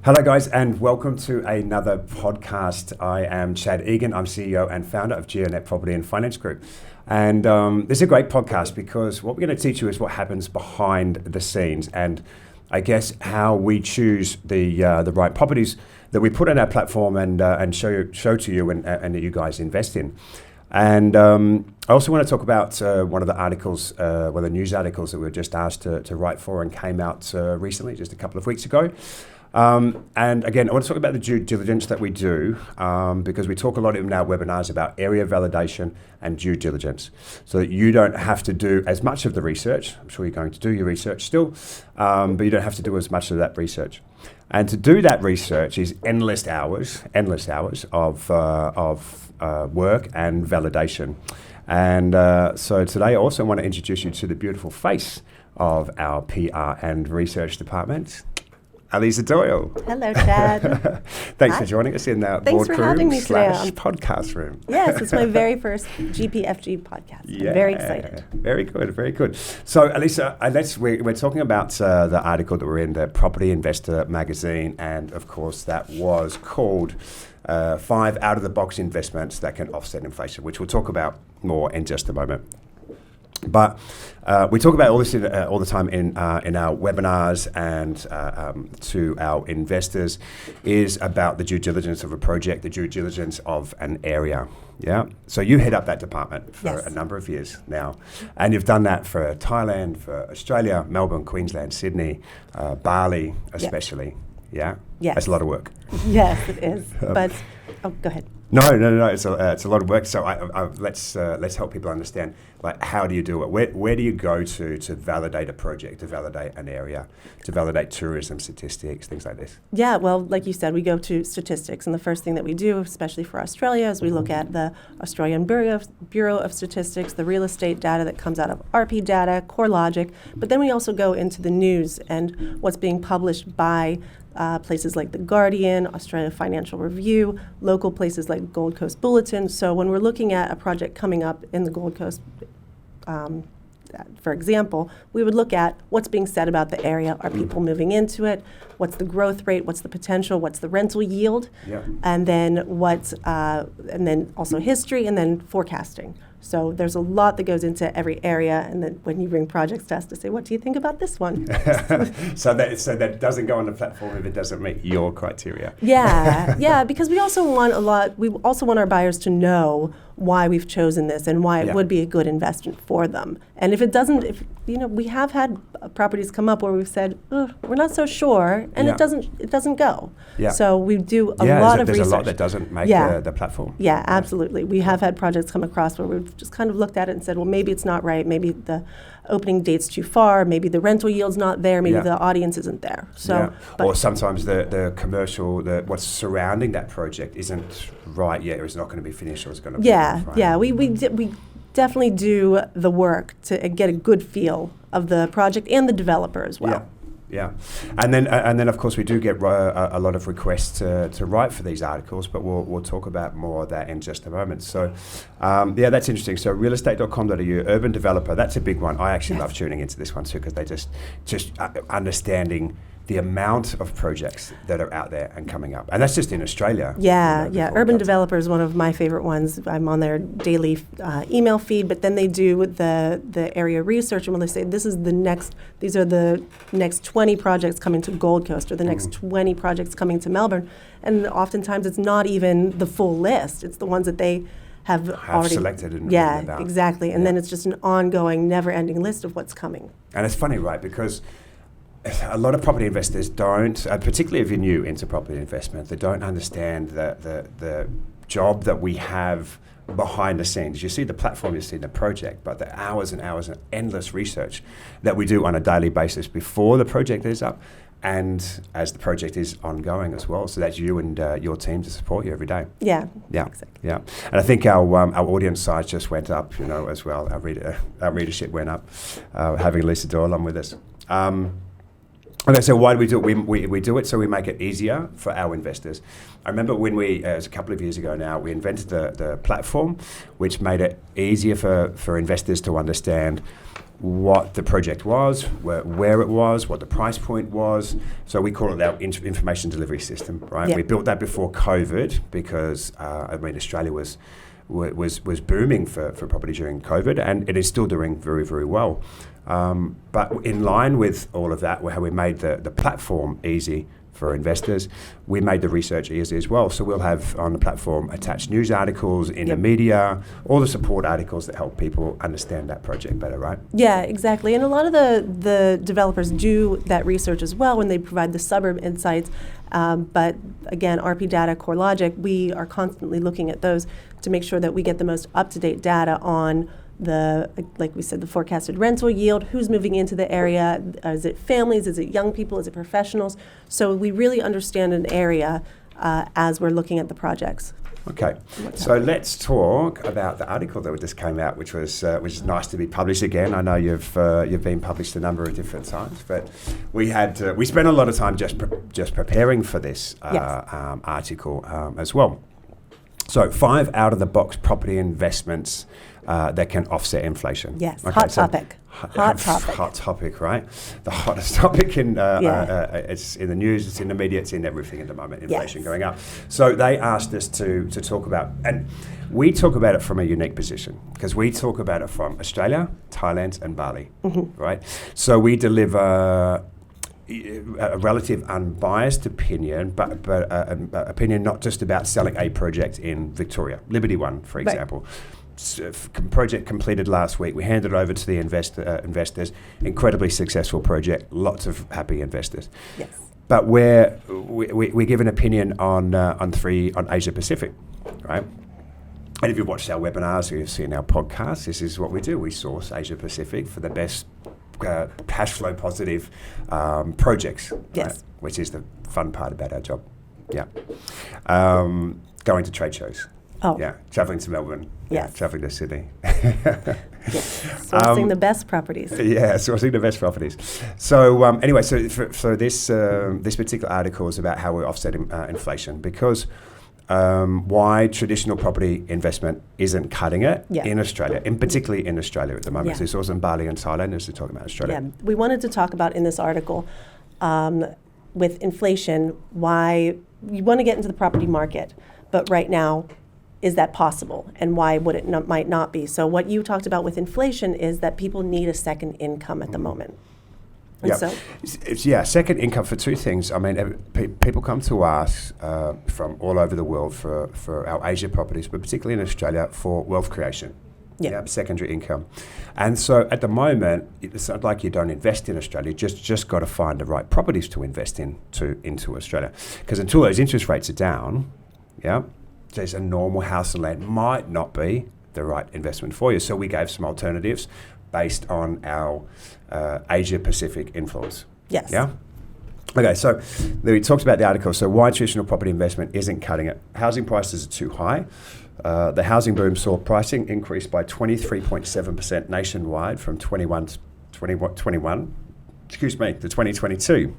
Hello guys, and welcome to another podcast. I am Chad Egan. I'm CEO and founder of GeoNet Property and Finance Group. And this is a great podcast because what we're going to teach you is what happens behind the scenes and I guess how we choose the right properties that we put on our platform and show to you and that you guys invest in. And I also want to talk about one of the articles, one of the news articles that we were just asked to write for and came out recently, just a couple of weeks ago. And again, I want to talk about the due diligence that we do because we talk a lot in our webinars about area validation and due diligence so that you don't have to do as much of the research. I'm sure you're going to do your research still, but you don't have to do as much of that research. And to do that research is endless hours of work and validation. And so today I also want to introduce you to the beautiful face of our PR and research department, Elissa Doyle. Hello, Chad. Thanks for joining us in our boardroom slash podcast room. Yes, it's my very first GPFG podcast. Yeah, I'm very excited. Very good, very good. So, Elissa, we're talking about the article that we're in, the Property Investor magazine, and of course that was called 5 out-of-the-box investments that can offset inflation, which we'll talk about more in just a moment. But we talk about all this all the time in our webinars and to our investors is about the due diligence of a project, the due diligence of an area. Yeah. So you head up that department for a number of years now, and you've done that for Thailand, for Australia, Melbourne, Queensland, Sydney, Bali, especially. Yeah. Yes. That's a lot of work. Yes, it is. But go ahead. No. It's a lot of work. So let's help people understand. Like, how do you do it? Where do you go to validate a project, to validate an area, to validate tourism statistics, things like this? Yeah, well, like you said, we go to statistics, and the first thing that we do, especially for Australia, is we look at the Australian Bureau of Statistics, the real estate data that comes out of RP data, CoreLogic, but then we also go into the news and what's being published by places like The Guardian, Australia Financial Review, local places like Gold Coast Bulletin. So when we're looking at a project coming up in the Gold Coast, for example, we would look at what's being said about the area. Are people moving into it? What's the growth rate? What's the potential? What's the rental yield? Yeah. And then and then also history, and then forecasting. So there's a lot that goes into every area, and then when you bring projects to us to say, what do you think about this one? So that doesn't go on the platform if it doesn't meet your criteria. Yeah, because we also want our buyers to know why we've chosen this and why it would be a good investment for them. And if it doesn't, we have had properties come up where we've said, we're not so sure, and it doesn't go. Yeah. So we do a lot of research. There's a lot that doesn't make the platform. Yeah, absolutely. We have had projects come across where we've just kind of looked at it and said, well, maybe it's not right. Maybe the opening date's too far. Maybe the rental yield's not there. Maybe the audience isn't there. So, or sometimes the commercial, what's surrounding that project isn't right yet, or it's not going to be finished, or it's going to be we definitely do the work to get a good feel of the project and the developer as well. Yeah, and then of course we do get a lot of requests to write for these articles, but we'll talk about more of that in just a moment. So, that's interesting. So realestate.com.au, urban developer, that's a big one. I actually love tuning into this one too because they just understanding the amount of projects that are out there and coming up. And that's just in Australia. Yeah. Urban Developer is one of my favorite ones. I'm on their daily email feed, but then they do the area research, and when they say these are the next 20 projects coming to Gold Coast, or the next 20 projects coming to Melbourne, and oftentimes it's not even the full list. It's the ones that they have already selected and written about. Exactly. And then it's just an ongoing, never-ending list of what's coming. And it's funny, right? Because a lot of property investors don't, particularly if you're new into property investment, they don't understand the job that we have behind the scenes. You see the platform, you see the project, but the hours and hours and endless research that we do on a daily basis before the project is up and as the project is ongoing as well. So that's you and your team to support you every day. Yeah. Exactly. Yeah. And I think our audience size just went up, as well. Our readership went up, having Elissa Doyle on with us. Okay, so why do we do it? We do it so we make it easier for our investors. I remember when it was a couple of years ago now, we invented the platform, which made it easier for investors to understand what the project was, where it was, what the price point was. So we call it our information delivery system, right? Yep. We built that before COVID because, Australia was booming for property during COVID, and it is still doing very, very well. But in line with all of that, how we made the platform easy for investors, we made the research easy as well. So we'll have on the platform attached news articles in the media, all the support articles that help people understand that project better, right? Yeah, exactly. And a lot of the developers do that research as well when they provide the suburb insights. But again, RP data, CoreLogic, we are constantly looking at those to make sure that we get the most up-to-date data on like we said, the forecasted rental yield, who's moving into the area, is it families, is it young people, is it professionals? So we really understand an area as we're looking at the projects. Okay, so let's talk about the article that just came out, which was nice to be published again. I know you've been published a number of different times, but we spent a lot of time just preparing for this article as well. So 5 out-of-the-box property investments that can offset inflation. Yes, okay, hot topic. Hot topic. Hot topic, right? The hottest topic it's in the news, it's in the media, it's in everything at the moment, inflation going up. So they asked us to talk about, and we talk about it from a unique position, because we talk about it from Australia, Thailand and Bali, right? So we deliver a relative unbiased opinion, but opinion not just about selling a project in Victoria. Liberty One, for example. Project completed last week. We handed it over to the investors. Incredibly successful project. Lots of happy investors. Yes. But we give an opinion on Asia Pacific, right? And if you've watched our webinars or you've seen our podcasts, this is what we do. We source Asia Pacific for the best cash flow positive projects. Yes. Right? Which is the fun part about our job. Yeah. Going to trade shows. Oh. Yeah. Traveling to Melbourne. Yes. Yeah. Traveling to Sydney. Yes. Sourcing the best properties. Yeah, sourcing the best properties. So anyway, so this particular article is about how we're offsetting inflation, because why traditional property investment isn't cutting it in Australia, and particularly in Australia at the moment. So it's also in Bali and Thailand as we're talking about Australia. Yeah, we wanted to talk about in this article with inflation why you want to get into the property market, but right now, is that possible, and why would it might not be? So what you talked about with inflation is that people need a second income at the moment. And second income for two things. I mean, people come to us from all over the world for our Asia properties, but particularly in Australia for wealth creation. Yeah, secondary income. And so at the moment, it's not like you don't invest in Australia, just got to find the right properties to invest into Australia. Because until those interest rates are down, there's a normal house and land might not be the right investment for you. So we gave some alternatives based on our Asia Pacific influence. Yes. Yeah? Okay, so we talked about the article. So why traditional property investment isn't cutting it? Housing prices are too high. The housing boom saw pricing increase by 23.7% nationwide from 2021 to 2022.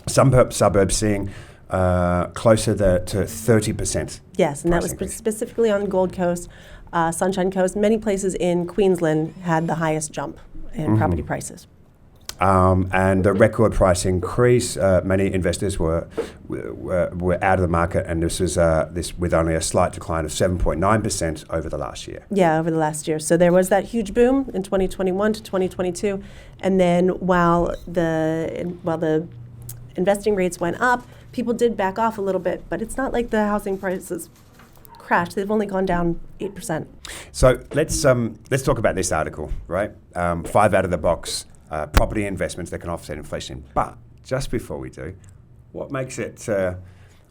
Some suburbs seeing closer to 30%. Yes, and that was specifically on Gold Coast, Sunshine Coast. Many places in Queensland had the highest jump in property prices. And the record price increase, many investors were out of the market, and this was with only a slight decline of 7.9% over the last year. Yeah, over the last year. So there was that huge boom in 2021 to 2022, and then while the investing rates went up, people did back off a little bit, but it's not like the housing prices crashed. They've only gone down 8%. So let's talk about this article, right? 5 out of the box property investments that can offset inflation. But just before we do, what makes it?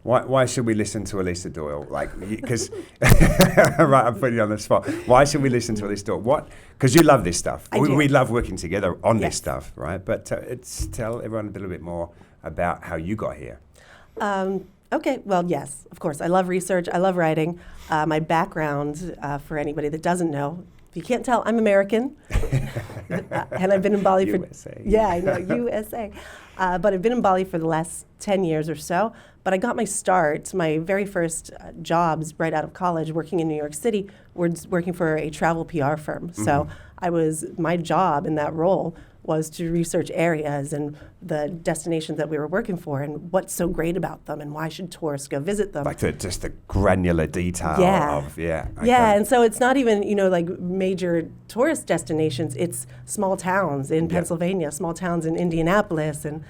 Why should we listen to Elissa Doyle? Because right, I'm putting you on the spot. Why should we listen to Elissa Doyle? What? Because you love this stuff. We love working together on this stuff, right? But tell everyone a little bit more about how you got here. Okay, well, yes, of course. I love research. I love writing. My background, for anybody that doesn't know, if you can't tell, I'm American. And I've been in Bali for... USA. Yeah, I know, USA. But I've been in Bali for the last 10 years or so. But I got my start, my very first jobs right out of college, working in New York City, was working for a travel PR firm. So my job in that role was to research areas and the destinations that we were working for and what's so great about them and why should tourists go visit them. Like just the granular detail of, okay. Yeah, and so it's not even, like major tourist destinations. It's small towns in Pennsylvania, small towns in Indianapolis, and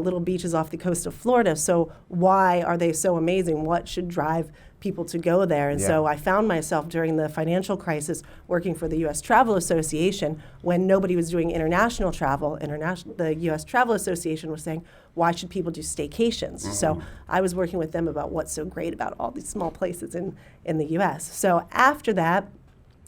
little beaches off the coast of Florida. So why are they so amazing? What should drive people to go there? And so I found myself during the financial crisis working for the U.S. Travel Association when nobody was doing international travel. The U.S. Travel Association was saying, why should people do staycations? So I was working with them about what's so great about all these small places in the U.S. So after that,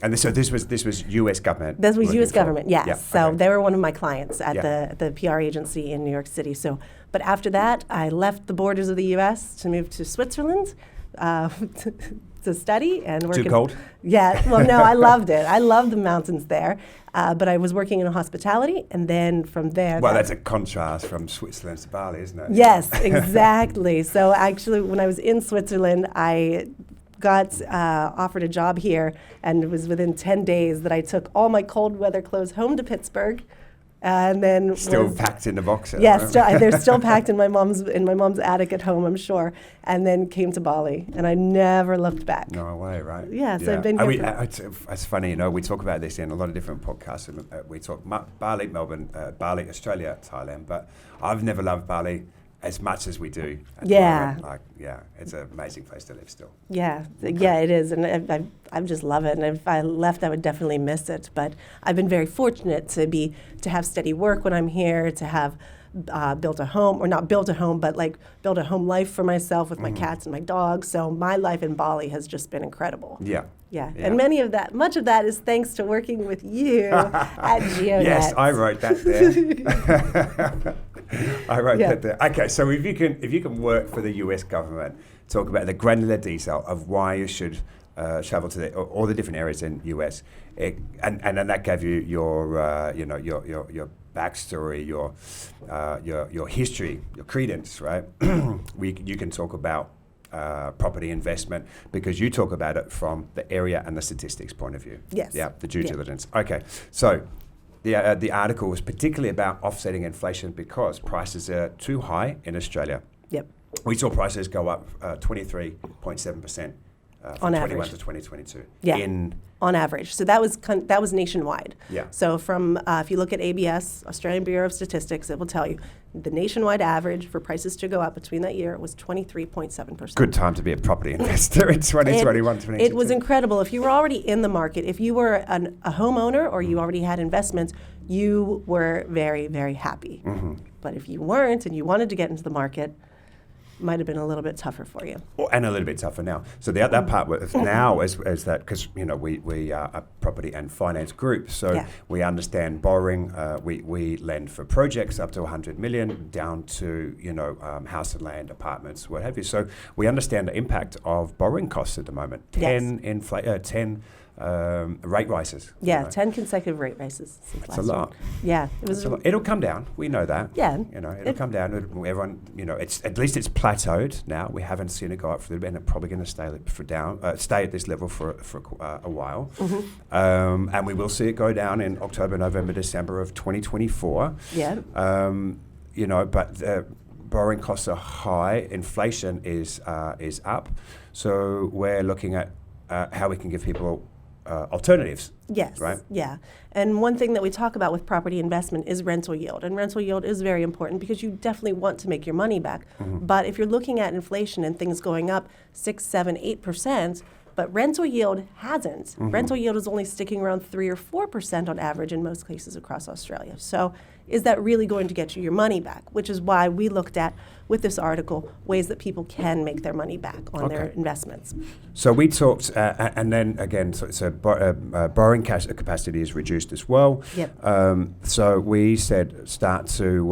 and so this was U.S. government. This was U.S. government, yes. Yeah, so okay. they were one of my clients at the PR agency in New York City. So, but after that, I left the borders of the U.S. to move to Switzerland to study and work. Too cold? Yeah. Well, no, I loved it. I loved the mountains there. But I was working in hospitality, and then from there. Well, that's a contrast from Switzerland to Bali, isn't it? Yes, exactly. So actually, when I was in Switzerland, I got offered a job here, and it was within 10 days that I took all my cold weather clothes home to Pittsburgh, and then still packed in the boxer. Yes, they're still packed in my mom's attic at home, I'm sure, and then came to Bali, and I never looked back. No way, right? Yeah, so I've been here. It's funny, we talk about this in a lot of different podcasts. We talk Bali, Melbourne, Bali, Australia, Thailand, but I've never loved Bali as much as we do. It's an amazing place to live still. Yeah, it is, and I just love it. And if I left, I would definitely miss it. But I've been very fortunate to have steady work when I'm here, to have built a home, or not built a home, but like built a home life for myself with my cats and my dogs. So my life in Bali has just been incredible. Yeah. And much of that is thanks to working with you at GeoNet. Yes, I wrote that there. I wrote that there. Okay, so if you can work for the U.S. government, talk about the granular detail of why you should travel to all the different areas in U.S. And then that gave you your backstory, your history, your credence, right? You can talk about property investment because you talk about it from the area and the statistics point of view. Yes. Yeah, the due diligence. Okay, so the article was particularly about offsetting inflation because prices are too high in Australia. Yep. We saw prices go up 23.7% from 21 to 2022. Yeah. On average. So that was nationwide. Yeah. So from if you look at ABS, Australian Bureau of Statistics, it will tell you the nationwide average for prices to go up between that year was 23.7%. Good time to be a property investor in 2021, 2022. It was incredible. If you were already in the market, if you were a homeowner or you already had investments, you were very, very happy. Mm-hmm. But if you weren't and you wanted to get into the market, might have been a little bit tougher for you. And a little bit tougher now. So that part now is that because we are a property and finance group, so we understand borrowing. We lend for projects up to 100 million, down to house and land, apartments, what have you. So we understand the impact of borrowing costs at the moment. 10 rate rises. 10 consecutive rate rises since last year. That's a lot. Yeah, it'll come down. We know that. Yeah, it'll come down. Everyone, it's at least it's plateaued now. We haven't seen it go up for a little bit, and it's probably going to stay at this level for a while. Mm-hmm. And we will see it go down in October, November, December of 2024. Yeah. But borrowing costs are high. Inflation is up. So we're looking at how we can give people alternatives. Yes. Right? Yeah. And one thing that we talk about with property investment is rental yield. And rental yield is very important because you definitely want to make your money back. Mm-hmm. But if you're looking at inflation and things going up 6, 7, 8%, but rental yield hasn't. Mm-hmm. Rental yield is only sticking around 3 or 4% on average in most places across Australia. So is that really going to get you your money back? Which is why we looked at, with this article, ways that people can make their money back on their investments. So we talked, and then again, borrowing cash capacity is reduced as well. Yep. So we said start to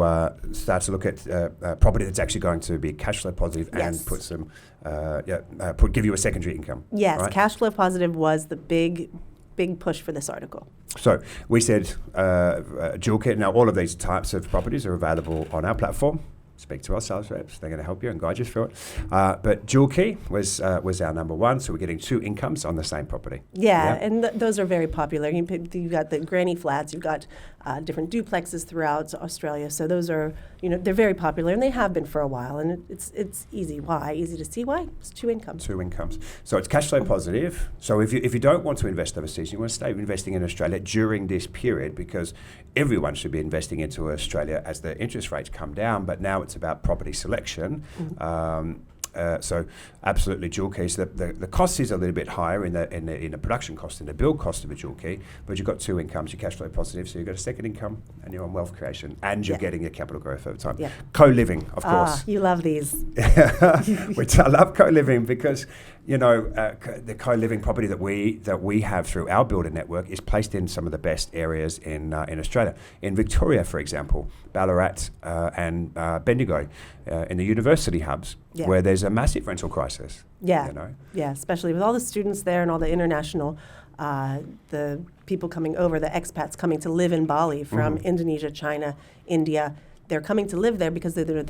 look at property that's actually going to be cash flow positive and put some give you a secondary income. Yes, right? Cash flow positive was the big push for this article. So we said dual kit. Now all of these types of properties are available on our platform. speak to our sales reps. They're going to help you and guide you through it. But dual key was our number one. So we're getting 2 incomes on the same property. Yeah, and those are very popular. You've got the granny flats. You've got different duplexes throughout Australia. So those are, they're very popular, and they have been for a while. And it's easy. Why? Easy to see why? It's 2 incomes. 2 incomes. So it's cash flow positive. So if you don't want to invest overseas, you want to stay investing in Australia during this period, because everyone should be investing into Australia as the interest rates come down. But now it's about property selection. So absolutely dual keys. The cost is a little bit higher in the production cost and the build cost of a dual key, but you've got 2 incomes. You're cash flow positive, so you've got a second income, and you're on wealth creation, and you're getting your capital growth over time. Co-living, of course. You love these. Which I love co-living because the co-living property that we have through our builder network is placed in some of the best areas in Australia. In Victoria, for example, Ballarat and Bendigo, in the university hubs, where there's a massive rental crisis. Yeah, especially with all the students there and all the international, the people coming over, the expats coming to live in Bali from Indonesia, China, India. They're coming to live there because they know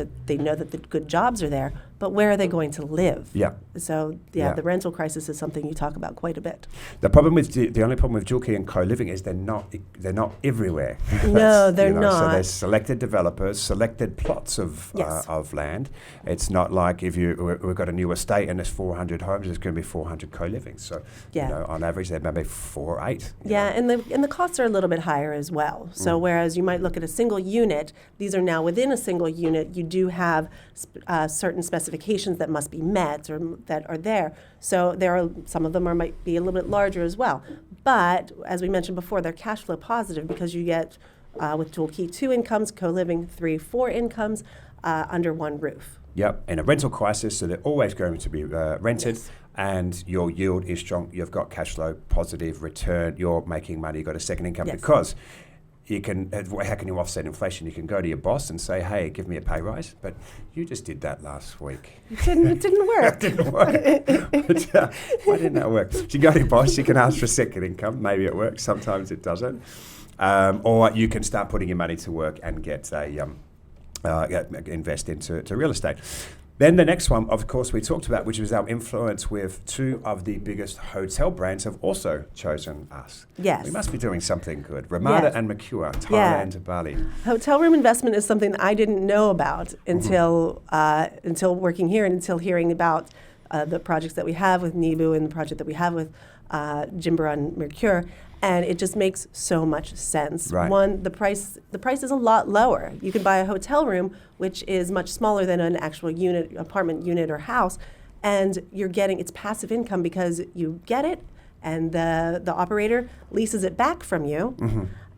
that the good jobs are there, but where are they going to live? So the rental crisis is something you talk about quite a bit. The only problem with dual key and co-living is they're not everywhere. No, they're not. So there's selected developers, selected plots of land. It's not like if we've got a new estate and there's 400 homes, there's going to be 400 co-living. So on average there may be 4 or 8. And the costs are a little bit higher as well. So whereas you might look at a single unit, these are now within a single unit, you do have certain specifications that must be met or that are there. So there are some of them might be a little bit larger as well. But as we mentioned before, they're cash flow positive because you get with dual key 2 incomes, co-living 3, 4 incomes under one roof. Yep, in a rental crisis, so they're always going to be rented. And your yield is strong. You've got cash flow positive return. You're making money. You've got a second income because. How can you offset inflation? You can go to your boss and say, hey, give me a pay rise. But you just did that last week. It didn't work. It didn't work. But, why didn't that work? So you go to your boss, you can ask for a second income. Maybe it works. Sometimes it doesn't. Or you can start putting your money to work and invest into real estate. Then the next one, of course, we talked about, which was our influence with 2 of the biggest hotel brands have also chosen us. Yes. We must be doing something good. Ramada and Mercure, Thailand to Bali. Hotel room investment is something that I didn't know about until working here and until hearing about the projects that we have with Nibu and the project that we have with Jimbara and Mercure. And it just makes so much sense. Right. One, the price is a lot lower. You can buy a hotel room, which is much smaller than an actual apartment unit or house, and you're getting it's passive income because you get it, and the operator leases it back from you,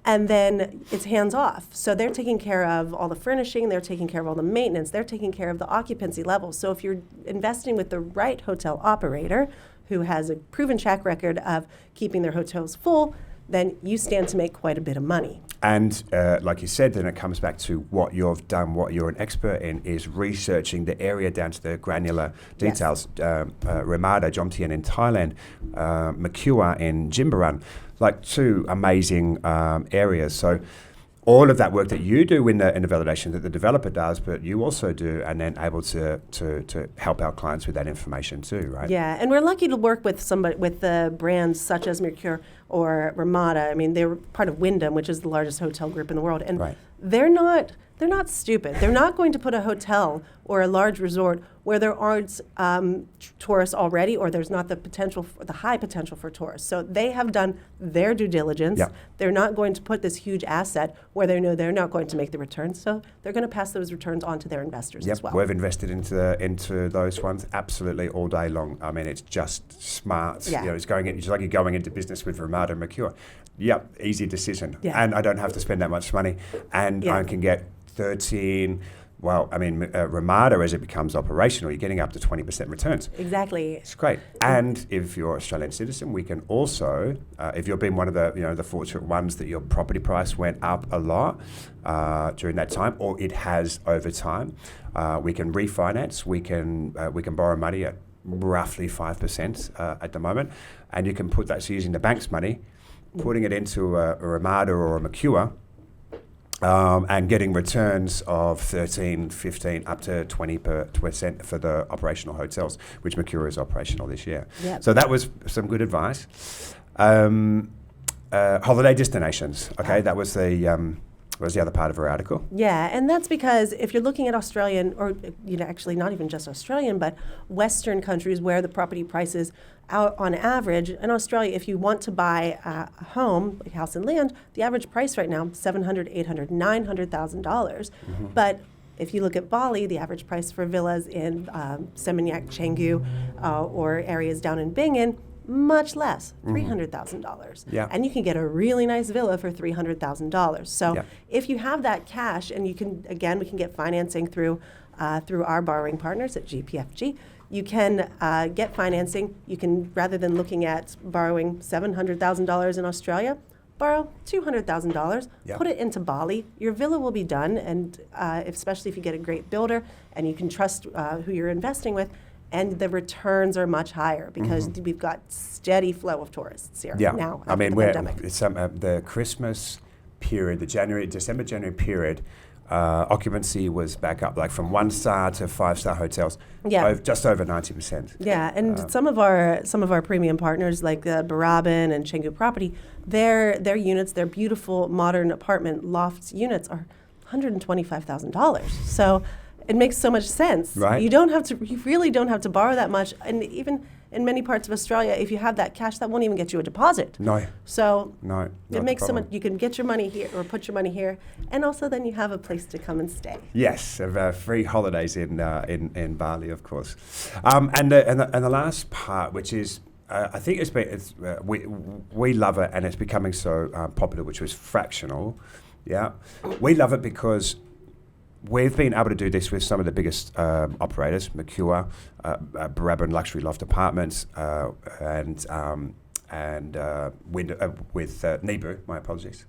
and then it's hands off. So they're taking care of all the furnishing, they're taking care of all the maintenance, they're taking care of the occupancy level. So if you're investing with the right hotel operator, who has a proven track record of keeping their hotels full, then you stand to make quite a bit of money. And like you said, then it comes back to what you've done, what you're an expert in, is researching the area down to the granular details. Ramada, Jomtien in Thailand, Mercure in Jimbaran, like 2 amazing areas. So all of that work that you do in the validation that the developer does, but you also do, and then able to help our clients with that information too, right? Yeah, and we're lucky to work with the brands such as Mercure or Ramada. I mean, they're part of Wyndham, which is the largest hotel group in the world, and they're not stupid. They're not going to put a hotel or a large resort where there aren't tourists already, or there's not the high potential for tourists. So they have done their due diligence. Yeah. They're not going to put this huge asset where they know they're not going to make the returns. So they're going to pass those returns on to their investors as well. We've invested into those ones absolutely all day long. I mean, it's just smart. Yeah. It's just like you're going into business with Ramada and Mercure. Yep, easy decision. Yeah. And I don't have to spend that much money, and I can get 13. Well, I mean, Ramada, as it becomes operational, you're getting up to 20% returns. Exactly. It's great. And if you're an Australian citizen, we can also, if you've been one of the fortunate ones that your property price went up a lot during that time, or it has over time, we can refinance. We can borrow money at roughly 5% at the moment, and you can put that, so using the bank's money, putting it into a Ramada or a Mercure. and getting returns of 13, 15, up to 20% for the operational hotels, which Mercure is operational this year. Yep. So that was some good advice. Holiday destinations. Okay, that was the other part of her article. Yeah, and that's because if you're looking at Australian, or actually not even just Australian, but Western countries where the property prices out on average, in Australia, if you want to buy a home, like house and land, the average price right now, $700,000, $800,000, $900,000. But if you look at Bali, the average price for villas in Seminyak, Canggu, or areas down in Bingin, much less, $300,000. Yeah. And you can get a really nice villa for $300,000. So if you have that cash, and we can get financing through our borrowing partners at GPFG, you can get financing. You can, rather than looking at borrowing $700,000 in Australia, borrow $200,000, put it into Bali. Your villa will be done, and especially if you get a great builder and you can trust who you're investing with, and the returns are much higher because we've got steady flow of tourists here now after the pandemic. The Christmas period, the December-January period, occupancy was back up, like from 1-star to 5-star hotels, just over 90%. Yeah, and some of our premium partners like Barabin and Canggu Property, their units, their beautiful modern apartment loft units are $125,000. So it makes so much sense. Right. You really don't have to borrow that much, and even in many parts of Australia, if you have that cash, that won't even get you a deposit. No. So no, it makes so much. You can get your money here or put your money here, and also then you have a place to come and stay. Yes, free holidays in Bali, of course. And the last part, which is I think we love it, and it's becoming so popular, which was fractional. Yeah, we love it because we've been able to do this with some of the biggest operators, Mercure, Barabin Luxury Loft Apartments, and with Nibu, my apologies,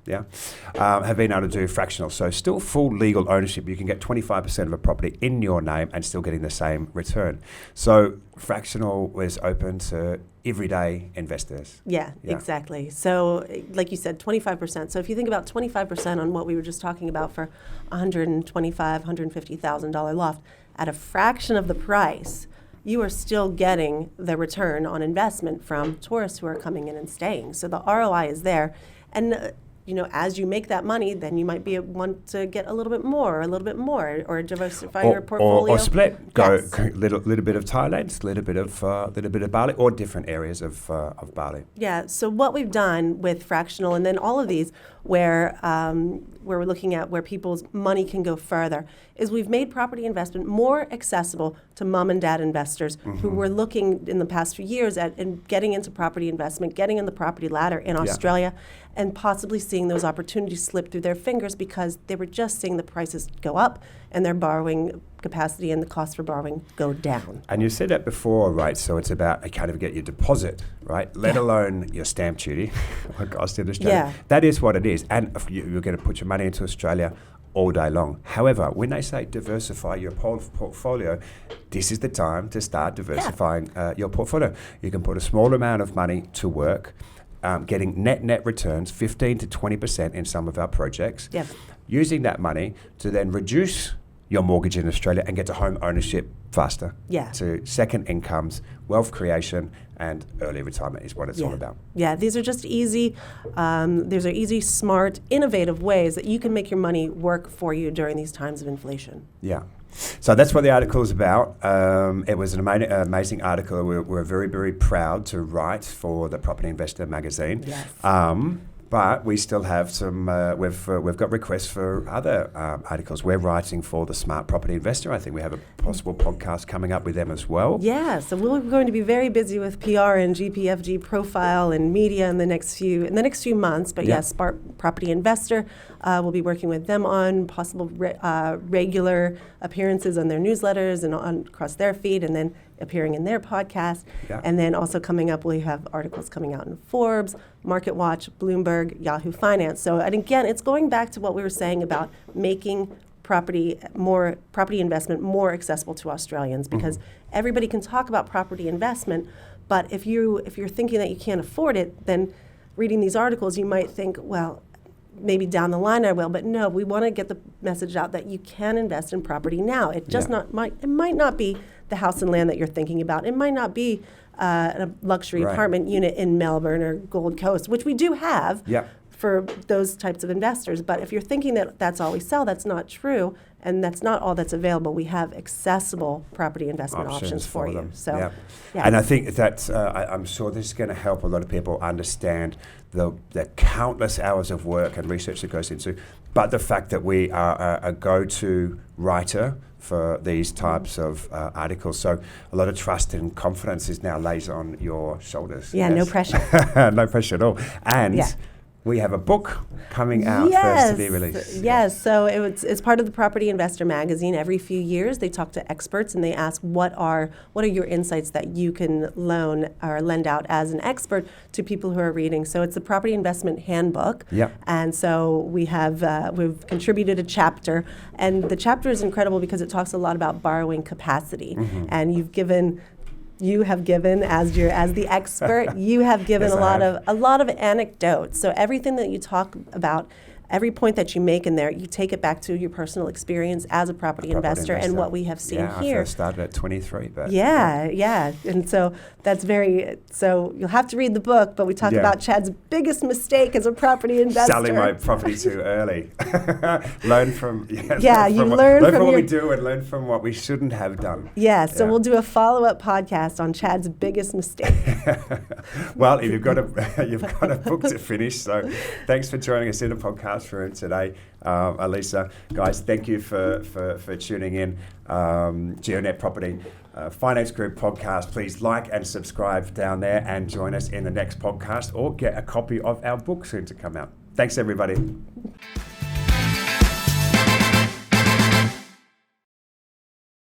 have been able to do fractional. So still full legal ownership. You can get 25% of a property in your name and still getting the same return. So fractional was open to everyday investors. Yeah, exactly. So like you said, 25%. So if you think about 25% on what we were just talking about for $125,000, $150,000 loft, at a fraction of the price, you are still getting the return on investment from tourists who are coming in and staying. So the ROI is there. And as you make that money, then you might want to get a little bit more, or diversify your portfolio. Or split. Go little bit of Thailand, little bit of Bali, or different areas of Bali. Yeah. So what we've done with fractional, and then all of these, where we're looking at where people's money can go further, is we've made property investment more accessible to mom and dad investors who were looking in the past few years at getting into property investment, getting in the property ladder in Australia, and possibly seeing those opportunities slip through their fingers because they were just seeing the prices go up and their borrowing capacity and the cost for borrowing go down. And you said that before, right? So it's about I can't even get your deposit, right? Let alone your stamp duty, what cost in Australia. Yeah. That is what it is. And you're going to put your money into Australia all day long. However, when they say diversify your portfolio, this is the time to start diversifying your portfolio. You can put a small amount of money to work, getting net returns, 15 to 20% in some of our projects. Yep. Using that money to then reduce your mortgage in Australia and get to home ownership faster. Yeah. To second incomes, wealth creation, and early retirement is what it's all about. Yeah, these are just easy, smart, innovative ways that you can make your money work for you during these times of inflation. Yeah. So that's what the article is about. It was an amazing article. We're very, very proud to write for the Property Investor magazine. Yes. But we still have some, we've got requests for other articles. We're writing for the Smart Property Investor. I think we have a possible podcast coming up with them as well. Yeah, so we're going to be very busy with PR and GPFG profile and media in the next few months. But yes, Smart Property Investor, we'll be working with them on possible regular appearances on their newsletters and across their feed, and then appearing in their podcast. Yeah. And then also coming up, we have articles coming out in Forbes, MarketWatch, Bloomberg, Yahoo Finance. So, and again, it's going back to what we were saying about making property investment more accessible to Australians, because everybody can talk about property investment, but if you're thinking that you can't afford it, then reading these articles, you might think, well, maybe down the line I will, but no, we want to get the message out that you can invest in property now. It just it might not be the house and land that you're thinking about. It might not be a luxury apartment unit in Melbourne or Gold Coast, which we do have for those types of investors. But if you're thinking that that's all we sell, that's not true, and that's not all that's available. We have accessible property investment options for you. So, and I think that I'm sure this is going to help a lot of people understand the countless hours of work and research that goes into, but the fact that we are a go-to writer for these types of articles. So a lot of trust and confidence is now lays on your shoulders. Yeah, no pressure. No pressure at all. And we have a book coming out first to be released. Yes, so it's part of the Property Investor magazine. Every few years they talk to experts and they ask what are your insights that you can loan or lend out as an expert to people who are reading. So it's the Property Investment Handbook. And so we've contributed a chapter, and the chapter is incredible because it talks a lot about borrowing capacity. And you have given as the expert, you have given a lot of anecdotes. So everything that you talk about, every point that you make in there, you take it back to your personal experience as a property investor and what we have seen here. I first started at 23, but and so so you'll have to read the book, but we talk about Chad's biggest mistake as a property investor. Selling my property too early. Learn from what we do and learn from what we shouldn't have done. So we'll do a follow-up podcast on Chad's biggest mistake. Well, if you've got a book to finish, so thanks for joining us in the podcast room today. Elissa, guys, thank you for tuning in. GeoNet Property Finance Group podcast. Please like and subscribe down there and join us in the next podcast or get a copy of our book soon to come out. Thanks, everybody.